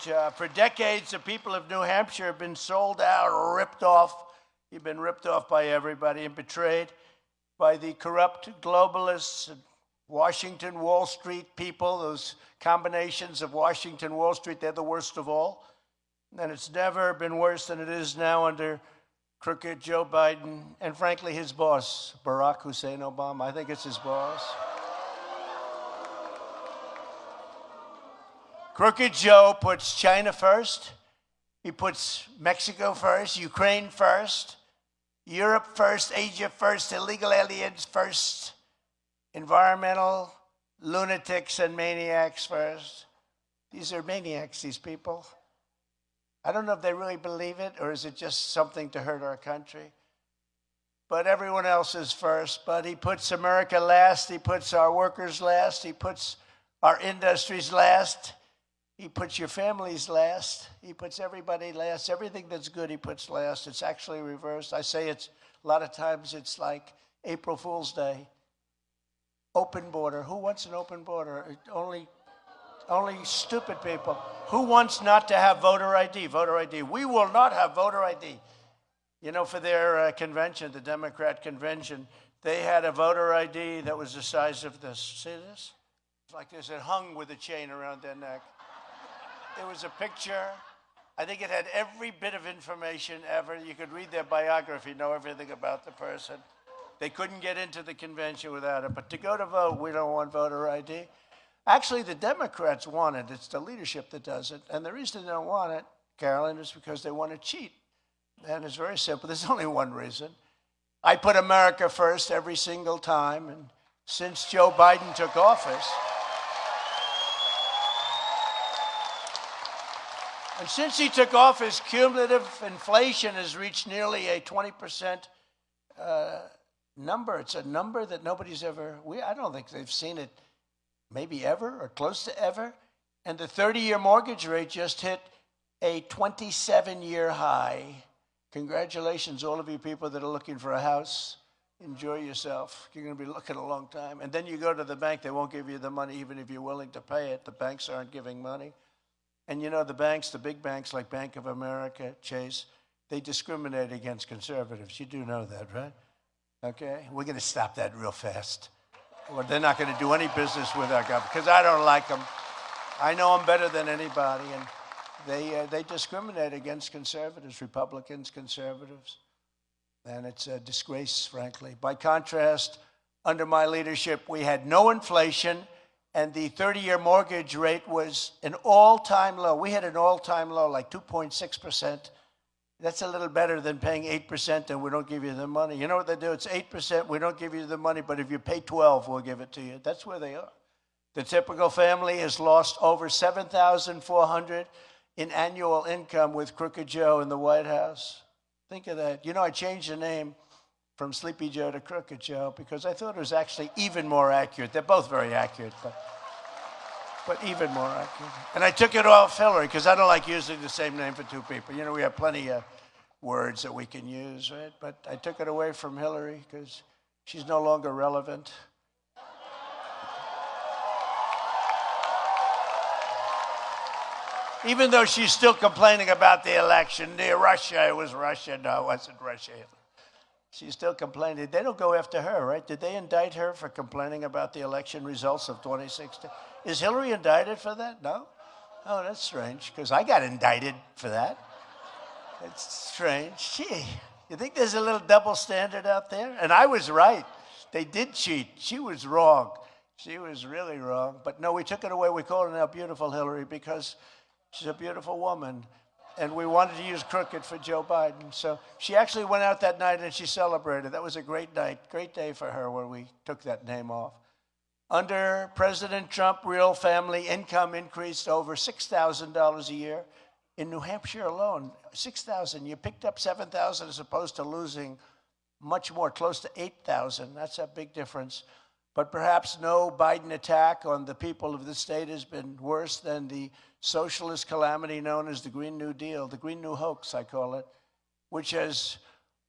For decades, the people of New Hampshire have been sold out, ripped off. You've been ripped off by everybody and betrayed by the corrupt globalists, Washington, Wall Street people, those combinations of Washington, Wall Street, they're the worst of all. And it's never been worse than it is now under crooked Joe Biden and, frankly, his boss, Barack Hussein Obama. I think it's his boss. Crooked Joe puts China first. He puts Mexico first, Ukraine first, Europe first, Asia first, illegal aliens first, environmental lunatics and maniacs first. These are maniacs, these people. I don't know if they really believe it or is it just something to hurt our country. But everyone else is first. But he puts America last. He puts our workers last. He puts our industries last. He puts your families last. He puts everybody last. Everything that's good he puts last. It's actually reversed. I say it's, a lot of times it's like April Fool's Day. Open border. Who wants an open border? Only stupid people. Who wants not to have voter ID? Voter ID. We will not have voter ID. You know, for their convention, the Democrat convention, they had a voter ID that was the size of this. See this? It's like this. It hung with a chain around their neck. It was a picture. I think it had every bit of information ever. You could read their biography, know everything about the person. They couldn't get into the convention without it. But to go to vote, we don't want voter ID. Actually, the Democrats want it. It's the leadership that does it. And the reason they don't want it, Carolyn, is because they want to cheat. And it's very simple. There's only one reason. I put America first every single time. And since Joe Biden took office, cumulative inflation has reached nearly a 20% number. It's a number that nobody's ever, I don't think they've seen it maybe ever or close to ever. And the 30-year mortgage rate just hit a 27-year high. Congratulations, all of you people that are looking for a house. Enjoy yourself. You're going to be looking a long time. And then you go to the bank, they won't give you the money even if you're willing to pay it. The banks aren't giving money. And you know, the banks, the big banks like Bank of America, Chase, they discriminate against conservatives. You do know that, right? Okay? We're going to stop that real fast. Well, they're not going to do any business with our government because I don't like them. I know them better than anybody, and they discriminate against conservatives, Republicans, conservatives, and it's a disgrace, frankly. By contrast, under my leadership, we had no inflation, and the 30-year mortgage rate was an all-time low. We had an all-time low, like 2.6%. That's a little better than paying 8% and we don't give you the money. You know what they do? It's 8%, we don't give you the money, but if you pay 12, we'll give it to you. That's where they are. The typical family has lost over $7,400 in annual income with Crooked Joe in the White House. Think of that. You know, I changed the name from Sleepy Joe to Crooked Joe because I thought it was actually even more accurate. They're both very accurate, but even more accurate. And I took it off Hillary because I don't like using the same name for two people. You know, we have plenty of words that we can use, right? But I took it away from Hillary because she's no longer relevant. Even though she's still complaining about the election, Russia, it was Russia. No, it wasn't Russia. She's still complaining. They don't go after her, right? Did they indict her for complaining about the election results of 2016? Is Hillary indicted for that? No? Oh, that's strange, because I got indicted for that. It's strange. Gee, you think there's a little double standard out there? And I was right. They did cheat. She was wrong. She was really wrong. But no, we took it away. We called her now Beautiful Hillary because she's a beautiful woman. And we wanted to use crooked for Joe Biden. So she actually went out that night and she celebrated. That was a great night, great day for her when we took that name off. Under President Trump, real family income increased over $6,000 a year. In New Hampshire alone, $6,000. You picked up $7,000 as opposed to losing much more, close to $8,000. That's a big difference. But perhaps no Biden attack on the people of the state has been worse than the socialist calamity known as the Green New Deal, the Green New Hoax, I call it, which has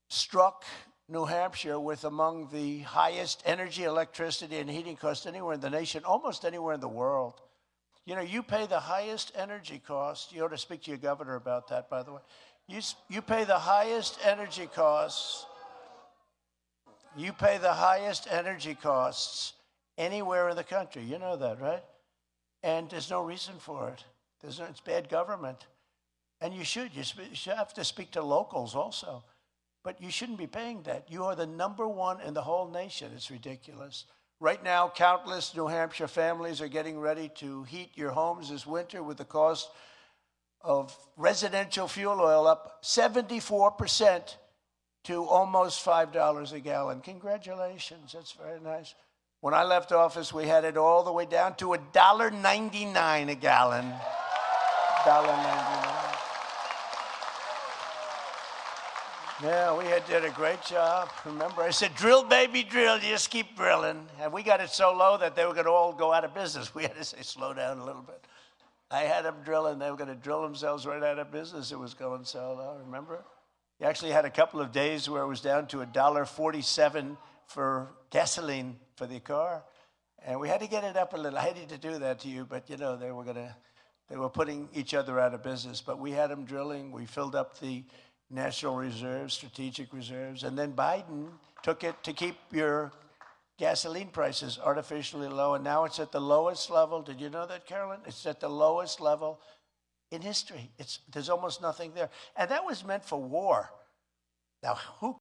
struck New Hampshire with among the highest energy, electricity, and heating costs anywhere in the nation, almost anywhere in the world. You know, you pay the highest energy cost. You ought to speak to your governor about that, by the way. You pay the highest energy costs. You pay the highest energy costs anywhere in the country. You know that, right? And there's no reason for it. It's bad government. And you should. You should have to speak to locals also. But you shouldn't be paying that. You are the number one in the whole nation. It's ridiculous. Right now, countless New Hampshire families are getting ready to heat your homes this winter with the cost of residential fuel oil up 74% to almost $5 a gallon. Congratulations. That's very nice. When I left office, we had it all the way down to $1.99 a gallon. $1.99. Yeah, we did a great job. Remember, I said, drill, baby, drill. You just keep drilling. And we got it so low that they were going to all go out of business. We had to say, slow down a little bit. I had them drilling. They were going to drill themselves right out of business. It was going so low, remember? You actually had a couple of days where it was down to $1.47 for gasoline for the car. And we had to get it up a little. I hated to do that to you, but, you know, they were putting each other out of business. But we had them drilling. We filled up the National Reserves, strategic reserves, and then Biden took it to keep your gasoline prices artificially low, and now it's at the lowest level. Did you know that, Carolyn? It's at the lowest level in history. There's almost nothing there. And that was meant for war. Now, who